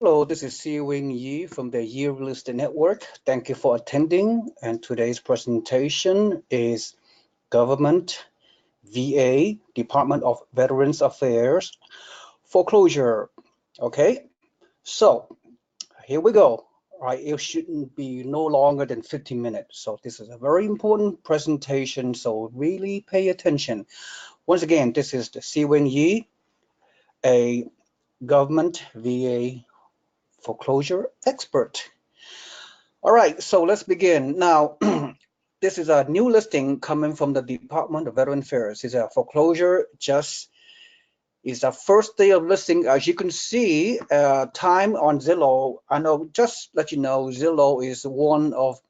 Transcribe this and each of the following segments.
Hello, this is Seewing Yee from the Yee Real Estate Network. Thank you for attending. And today's presentation is Government VA, Department of Veterans Affairs, Foreclosure. Okay, so here we go. All right, it shouldn't be no longer than 15 minutes. So this is a very important presentation. So really pay attention. Once again, this is the Seewing Yee, a government VA foreclosure expert. All right, so let's begin. Now, this is a new listing coming from the Department of Veteran Affairs. It's a foreclosure, just is the first day of listing. As you can see, time on Zillow. I know, just let you know, Zillow is one of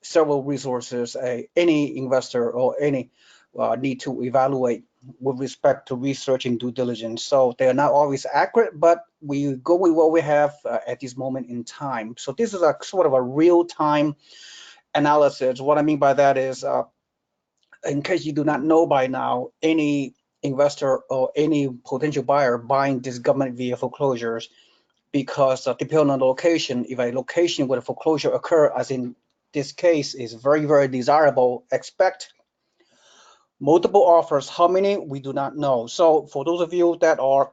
several resources any investor or any need to evaluate with respect to research and due diligence. So they are not always accurate, but we go with what we have at this moment in time. So this is a sort of a real-time analysis. What I mean by that is, in case you do not know by now, any investor or any potential buyer buying this government via foreclosures, because depending on the location, if a location where a foreclosure occur, as in this case, is very, very desirable, expect multiple offers. How many, we do not know. So for those of you that are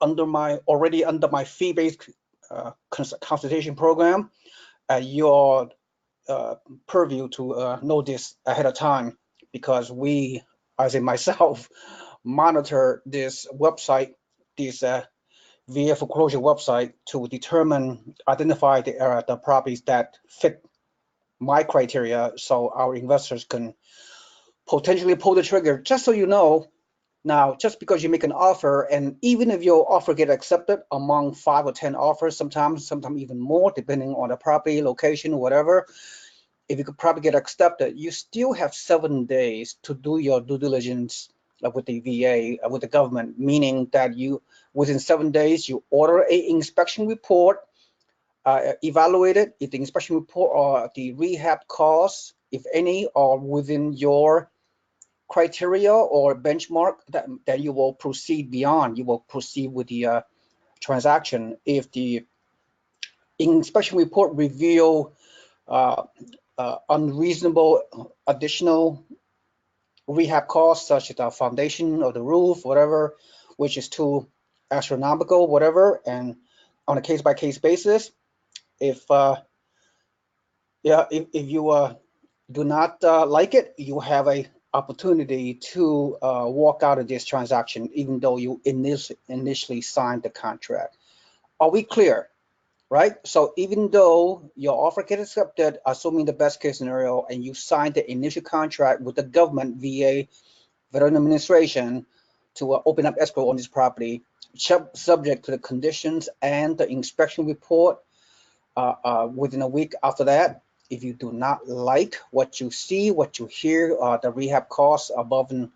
already under my fee-based consultation program, your purview to know this ahead of time, because we, as in myself, monitor this website, this VA foreclosure website, to identify the properties that fit my criteria, so our investors can potentially pull the trigger. Just so you know, now, just because you make an offer, and even if your offer get accepted among 5 or 10 offers, sometimes even more, depending on the property, location, whatever, if you could probably get accepted, you still have 7 days to do your due diligence with the VA, with the government, meaning that you, within 7 days, you order a inspection report, evaluate it. If the inspection report or the rehab costs, if any, are within your criteria or benchmark, that you will proceed beyond. You will proceed with the transaction. If the inspection report reveal uh, unreasonable additional rehab costs, such as the foundation or the roof, whatever, which is too astronomical, whatever, and on a case-by-case basis, if if you do not like it, you have a opportunity to walk out of this transaction, even though you initially signed the contract. Are we clear? Right? So even though your offer gets accepted, assuming the best case scenario, and you signed the initial contract with the government, VA, Veteran Administration, to open up escrow on this property, subject to the conditions and the inspection report within a week after that. If you do not like what you see, what you hear, the rehab costs above and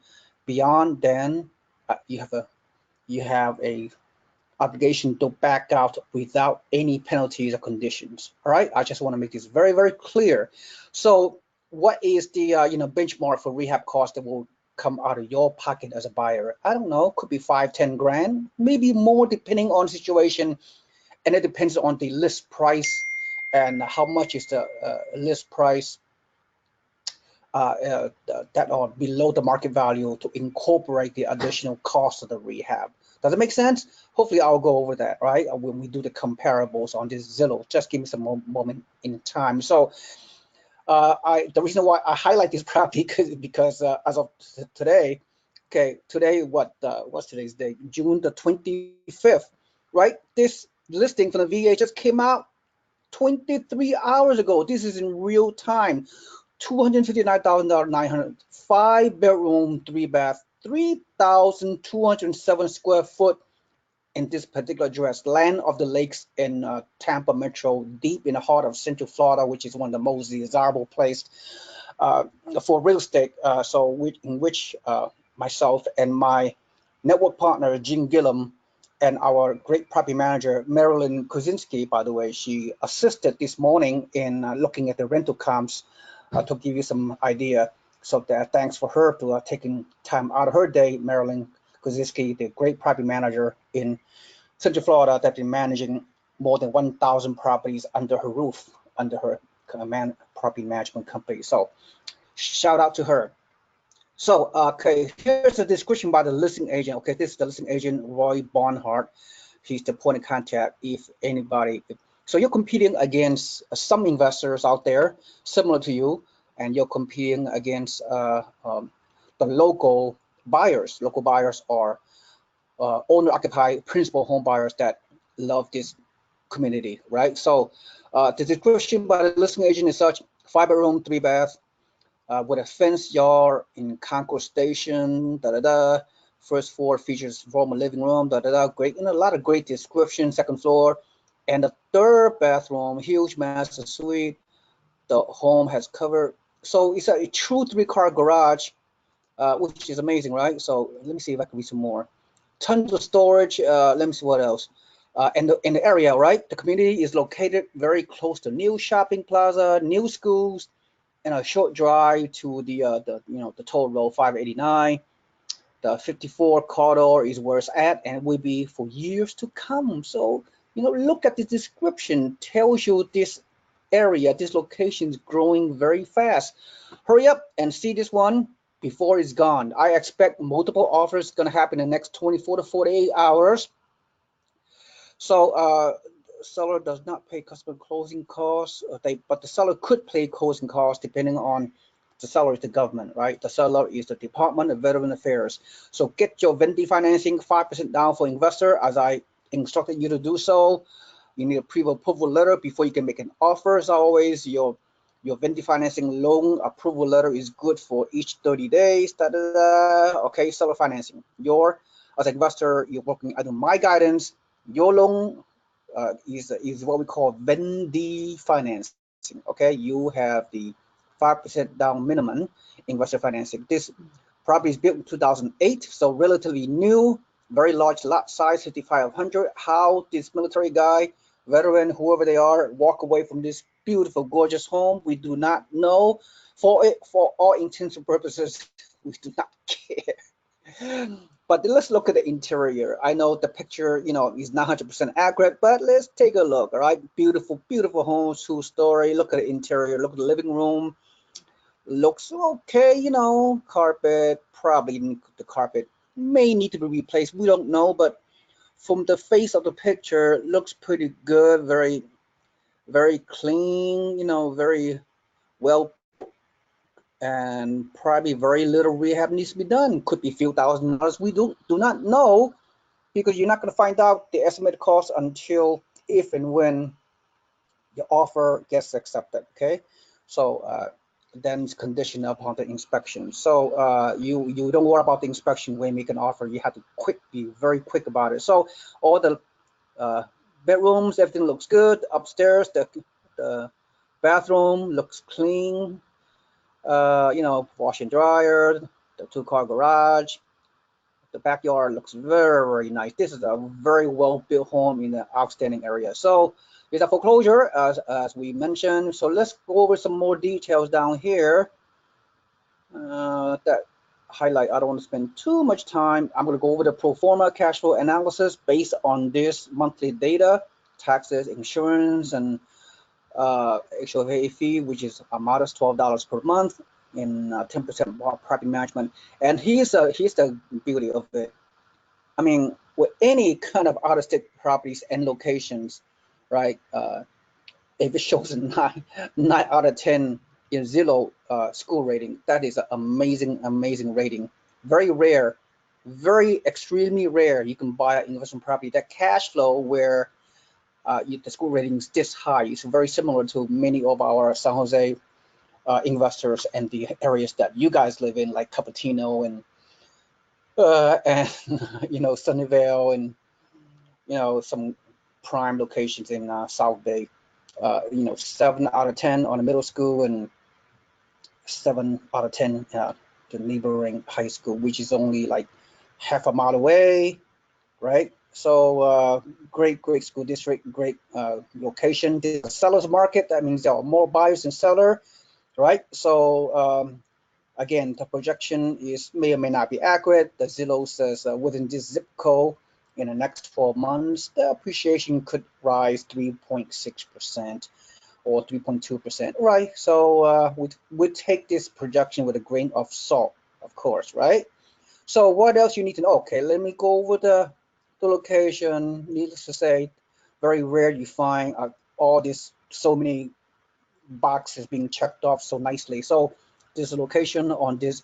beyond, then you have a obligation to back out without any penalties or conditions. All right, I just want to make this very, very clear. So what is the benchmark for rehab cost that will come out of your pocket as a buyer? I don't know, could be 5-10 grand, maybe more, depending on the situation, and it depends on the list price and how much is the list price that are below the market value, to incorporate the additional cost of the rehab. Does it make sense? Hopefully I'll go over that, right? When we do the comparables on this Zillow. Just give me some moment in time. So the reason why I highlight this property because as of today, okay, today what's today's date? June the 25th, right? This listing from the VA just came out 23 hours ago. This is in real time. $259,900, 5-bedroom, 3-bath, 3,207 square foot in this particular address, Land of the Lakes in Tampa Metro, deep in the heart of Central Florida, which is one of the most desirable places for real estate. In which myself and my network partner, Jean Gillum, and our great property manager, Marilyn Kuzinski, by the way, she assisted this morning in looking at the rental comps to give you some idea. So thanks for her to taking time out of her day, Marilyn Kuzinski, the great property manager in Central Florida that is managing more than 1,000 properties under her roof, under her property management company. So shout out to her. So, okay, here's the description by the listing agent. Okay, this is the listing agent, Roy Barnhart. He's the point of contact if anybody. So you're competing against some investors out there similar to you, and you're competing against the local buyers. Local buyers are owner-occupied principal home buyers that love this community, right? So the description by the listing agent is such: 5-bedroom, 3-bath, with a fenced yard in Concourse Station, First floor features formal living room, Great, a lot of great description. Second floor, and the 3rd bathroom, huge master suite. The home has covered, so it's a true 3-car garage, which is amazing, right? So let me see if I can read some more. Tons of storage. Let me see what else. In the area, right? The community is located very close to new shopping plaza, new schools, and a short drive to the toll road 589. The 54 corridor is where it's at, and will be for years to come. So look at the description. Tells you this area, this location is growing very fast. Hurry up and see this one before it's gone. I expect multiple offers going to happen in the next 24 to 48 hours. So seller does not pay customer closing costs, but the seller could pay closing costs depending on the seller is the government, right? The seller is the Department of Veteran Affairs. So get your vendor financing 5% down for investor, as I instructed you to do so. You need a pre-approval letter before you can make an offer. As always, your vendor financing loan approval letter is good for each 30 days. Okay, seller financing. As an investor, you're working under my guidance. Your loan is what we call vendor financing. Okay, you have the 5% down minimum investor financing. This property is built in 2008, so relatively new. Very large lot size, 5,500. How this military guy, veteran, whoever they are, walk away from this beautiful, gorgeous home, we do not know. For all intents and purposes, we do not care. But let's look at the interior. I know the picture, is not 100% accurate, but let's take a look. All right, beautiful, beautiful home, 2-story. Look at the interior. Look at the living room. Looks okay, carpet, probably the carpet may need to be replaced. We don't know, but from the face of the picture, looks pretty good. Very, very clean, very well built, and probably very little rehab needs to be done. Could be a few $1,000s. We do not know, because you're not going to find out the estimated cost until if and when your offer gets accepted. Okay, so then it's conditioned upon the inspection. So you don't worry about the inspection when you make an offer. You have to be very quick about it. So all the bedrooms, everything looks good. Upstairs, the bathroom looks clean. Wash and dryer, the 2-car garage. The backyard looks very, very nice. This is a very well-built home in an outstanding area. So it's a foreclosure, as we mentioned. So let's go over some more details down here. That highlight, I don't want to spend too much time. I'm going to go over the pro forma cash flow analysis based on this monthly data, taxes, insurance, and HOA fee, which is a modest $12 per month, in 10% property management. And here's the beauty of it. I mean, with any kind of out-of-state properties and locations, right? If it shows a 9 out of 10 in Zillow school rating, that is an amazing rating. Very rare, very extremely rare. You can buy an investment property that cash flow where the school rating is this high. It's very similar to many of our San Jose investors and the areas that you guys live in, like Cupertino and Sunnyvale, and some prime locations in South Bay. 7 out of 10 on the middle school, and 7 out of 10 the neighboring high school, which is only like half a mile away, right? So great school district, great location. This is a seller's market. That means there are more buyers than seller, right? So again, the projection may or may not be accurate. The Zillow says within this zip code in the next 4 months, the appreciation could rise 3.6% or 3.2%, right? So we take this projection with a grain of salt, of course, right? So what else you need to know? Okay, let me go over the location. Needless to say, very rare you find all this, so many boxes being checked off so nicely. So this location on this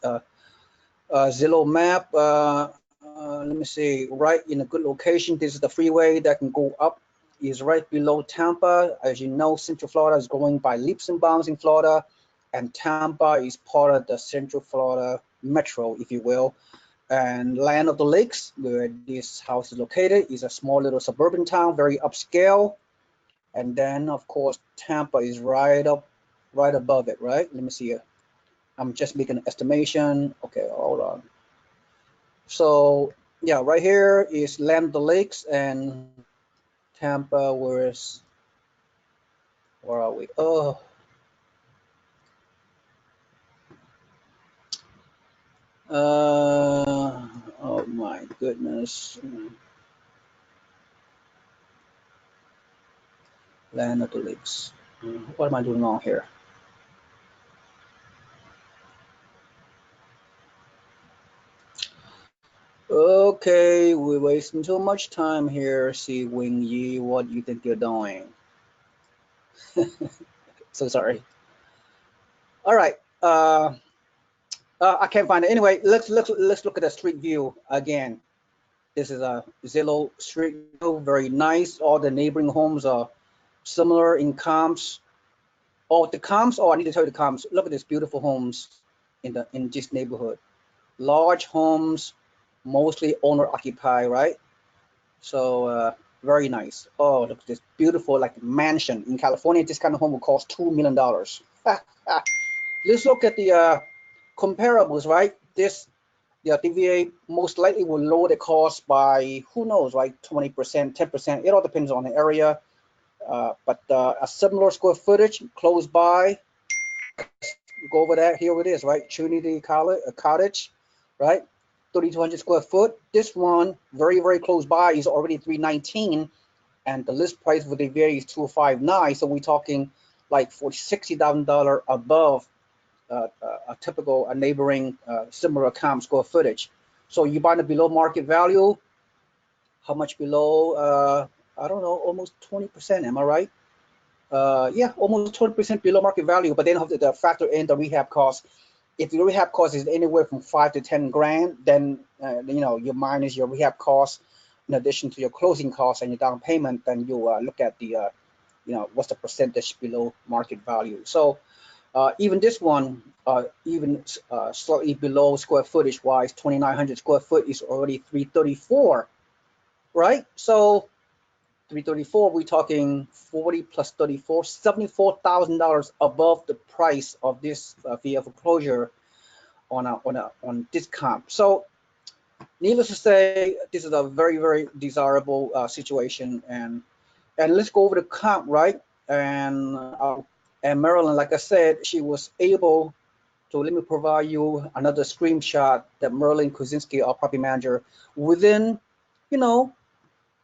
Zillow map, let me see, right in a good location. This is the freeway that can go up, is right below Tampa. As you know, Central Florida is growing by leaps and bounds in Florida, and Tampa is part of the Central Florida metro, if you will. And Land of the Lakes, where this house is located, is a small little suburban town, very upscale. And then, of course, Tampa is right above it, right? Let me see here. I'm just making an estimation. Okay, hold on. So yeah, right here is Land of the Lakes, and Tampa, where are we? Oh my goodness. Land of the Lakes. What am I doing wrong here? Okay, we're wasting too much time here. Seewing Yee, what do you think you're doing? So sorry. All right. I can't find it. Anyway, let's look at the street view again. This is a Zillow street view, very nice. All the neighboring homes are similar in comps. Oh, the comps. Oh, I need to tell you the comps. Look at these beautiful homes in this neighborhood. Large homes, mostly owner occupied, right? So very nice. Oh, look at this beautiful like mansion in California. This kind of home will cost $2 million. Let's look at the comparables, right? This the TVA most likely will lower the cost by, who knows, right? 20%, 10%. It all depends on the area. But a similar square footage close by, go over that. Here it is, right? Trinity College, Cottage, right? 3,200 square foot. This one, very, very close by, is already 319, and the list price for the TVA is 259. So we're talking like $60,000 above a typical neighboring similar comp square footage. So you buy the below market value. How much below? I don't know, almost 20%. Am I right? Yeah, almost 20% below market value. But then have to factor in the rehab cost. If the rehab cost is anywhere from 5 to 10 grand, then you know, you minus your rehab cost in addition to your closing costs and your down payment. Then you look at the you know, what's the percentage below market value. So even this one, even slightly below square footage wise, 2,900 square foot is already 334, right? So 334, we're talking 40 plus 34, $74,000 above the price of this via foreclosure on this comp. So needless to say, this is a very, very desirable situation. And let's go over the comp, right? And Marilyn, like I said, she was able to, let me provide you another screenshot that Merlin Kuzinski, our property manager, within, you know,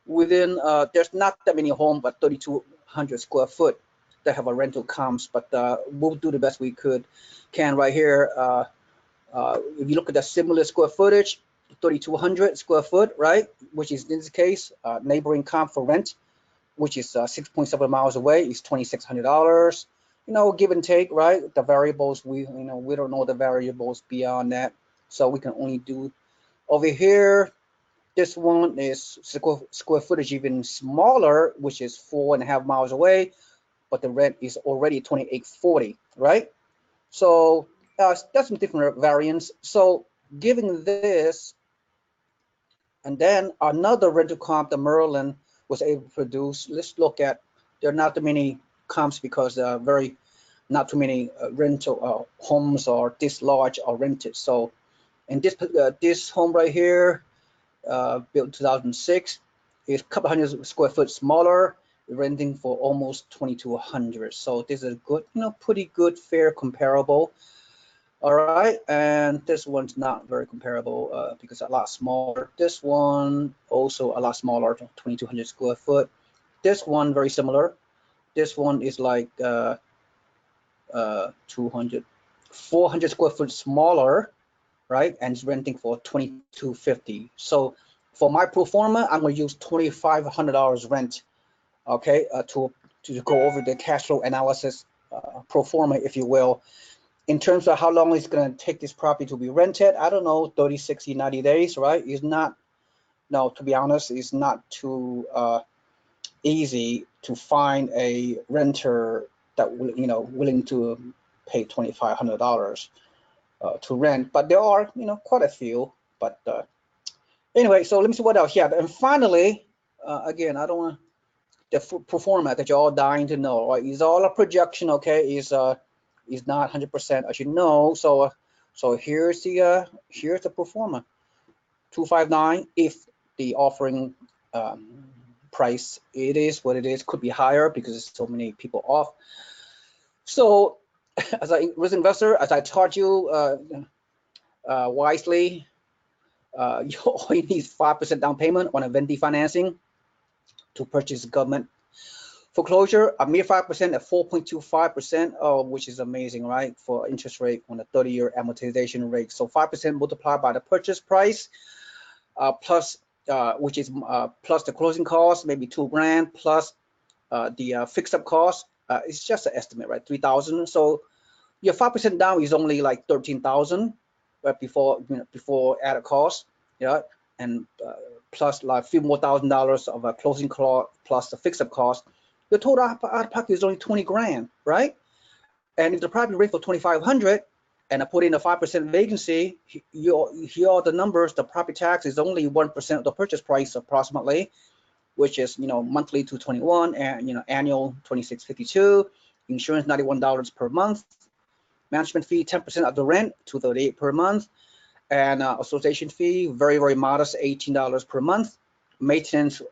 there's not that many homes, but 3,200 square foot that have a rental comps, but we'll do the best we can right here. If you look at the similar square footage, 3,200 square foot, right, which is in this case neighboring comp for rent, which is 6.7 miles away, is $2,600. You know, give and take, right? The variables, we don't know the variables beyond that, so we can only do over here. This one is square footage even smaller, which is 4.5 miles away, but the rent is already $2,840, right? So that's some different variants. So given this, and then another rental comp that Merlin was able to produce. Let's look at, there are not too many comps because not too many rental homes are this large or rented. So in this home right here, built in 2006, is a couple hundred square foot smaller, renting for almost 2,200. So this is a good, pretty good, fair, comparable. All right, and this one's not very comparable because a lot smaller. This one also a lot smaller, 2,200 square foot. This one very similar. This one is like 200, 400 square foot smaller, right? And it's renting for 2,250. So for my pro forma, I'm going to use $2,500 rent, okay, to go over the cash flow analysis pro forma, if you will. In terms of how long it's going to take this property to be rented, I don't know, 30, 60, 90 days, right? It's not, no, to be honest, it's not too easy to find a renter that will, willing to pay $2,500 to rent. But there are, quite a few. But anyway, so let me see what else. Yeah, and finally, again, I don't want the pro forma that you're all dying to know. Right? It's all a projection, okay? Is not 100%, as you know. So here's the pro forma, 259. If the offering price, it is what it is, could be higher because there's so many people off. So as a risk investor, as I taught you wisely, you only need 5% down payment on a venti financing to purchase government foreclosure. A mere 5% at 4.25%, which is amazing, right? For interest rate on a 30-year amortization rate. So 5% multiplied by the purchase price, plus which is plus the closing cost, maybe $2,000, plus the fixed up cost. It's just an estimate, right? 3,000. So your 5% down is only like 13,000, right? Before added cost, yeah, and plus like a few more $1,000 of a closing cost plus the fixed up cost. Your total out of pocket is only 20 grand, right? And if the property rate for 2,500 and I put in a 5% vacancy, here are the numbers. The property tax is only 1% of the purchase price approximately, which is monthly $221 and annual $2,652, insurance $91 per month, management fee 10% of the rent $238 per month, and association fee very, very modest, $18 per month. Maintenance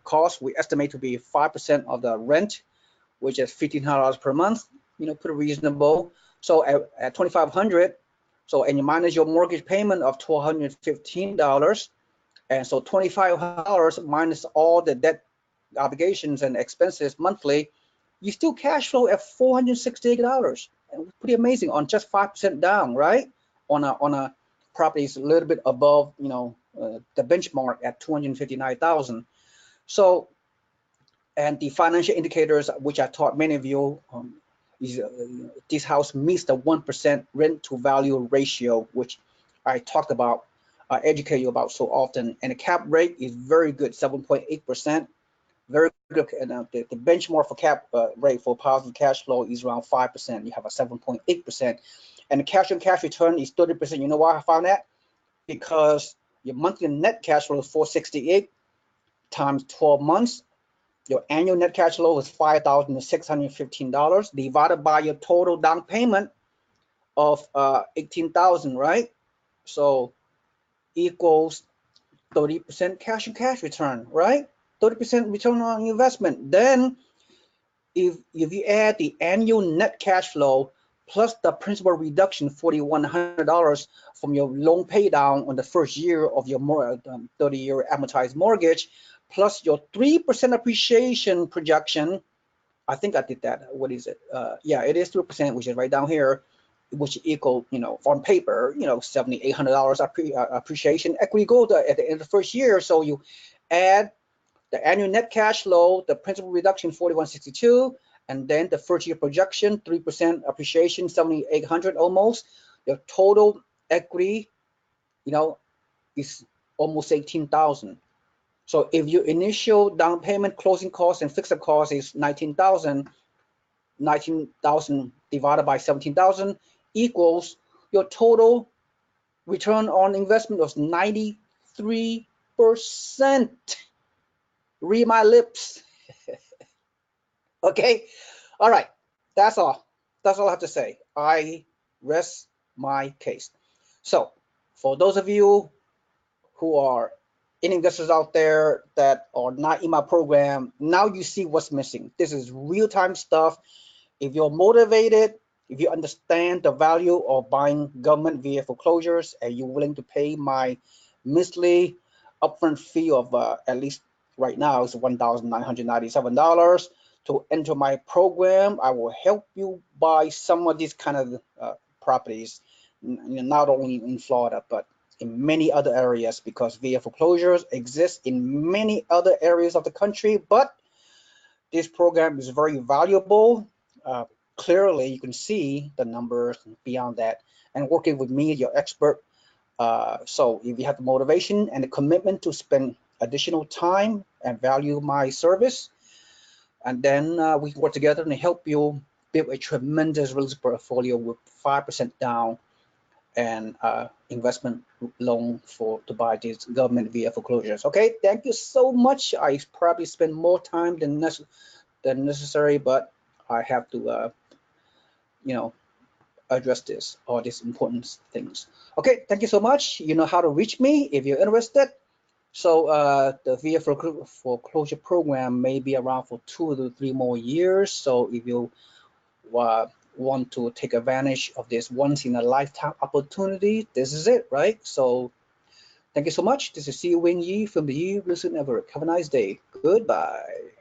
cost we estimate to be 5% of the rent, which is $1,500 per month. Pretty reasonable. So at 2,500, so and you minus your mortgage payment of $1,215, and so $2,500 minus all the debt obligations and expenses monthly, you still cash flow at $468, and pretty amazing on just 5% down, right? On a property is a little bit above, the benchmark at 259,000. So, and the financial indicators, which I taught many of you, is this house meets the 1% rent to value ratio, which I talked about, educate you about so often. And the cap rate is very good, 7.8%. Very good. And the benchmark for cap rate for positive cash flow is around 5%. You have a 7.8%. And the cash on cash return is 30%. You know why I found that? Because your monthly net cash flow is 468 times 12 months. Your annual net cash flow is $5,615 divided by your total down payment of 18,000, right? So equals 30% cash on cash return, right? 30% return on investment. Then if you add the annual net cash flow plus the principal reduction, $4,100 from your loan pay down on the first year of your 30-year amortized mortgage, plus your 3% appreciation projection. I think I did that. What is it? Yeah, it is 3%, which is right down here, which equal, on paper, $7,800 appreciation. Equity gold at the end of the first year. So you add the annual net cash flow, the principal reduction, $4,162, and then the first year projection, 3% appreciation, $7,800 almost. Your total equity, is almost 18,000. So if your initial down payment, closing costs, and fixed cost is 19,000, 19,000 divided by 17,000 equals your total return on investment was 93%. Read my lips. Okay. All right. That's all. That's all I have to say. I rest my case. So for those of you who are investors out there that are not in my program, now you see what's missing. This is real-time stuff. If you're motivated If you understand the value of buying government VA foreclosures and you're willing to pay my monthly upfront fee of at least right now is $1,997 to enter my program, I will help you buy some of these kind of properties, not only in Florida, but in many other areas, because VA foreclosures exist in many other areas of the country, but this program is very valuable. Uh, Clearly, you can see the numbers beyond that. And working with me, your expert. So if you have the motivation and the commitment to spend additional time and value my service, and then we can work together and help you build a tremendous real estate portfolio with 5% down and investment loan for to buy these government VA foreclosures. Okay, thank you so much. I probably spend more time than necessary, but I have to, you know, address all these important things. Okay, thank you so much. You know how to reach me if you're interested. So the VA foreclosure program may be around for 2 to 3 more years. So if you want to take advantage of this once in a lifetime opportunity, this is it, right? So thank you so much. This is Seewing Yee from the Yee Real Estate Network. Have a nice day. Goodbye.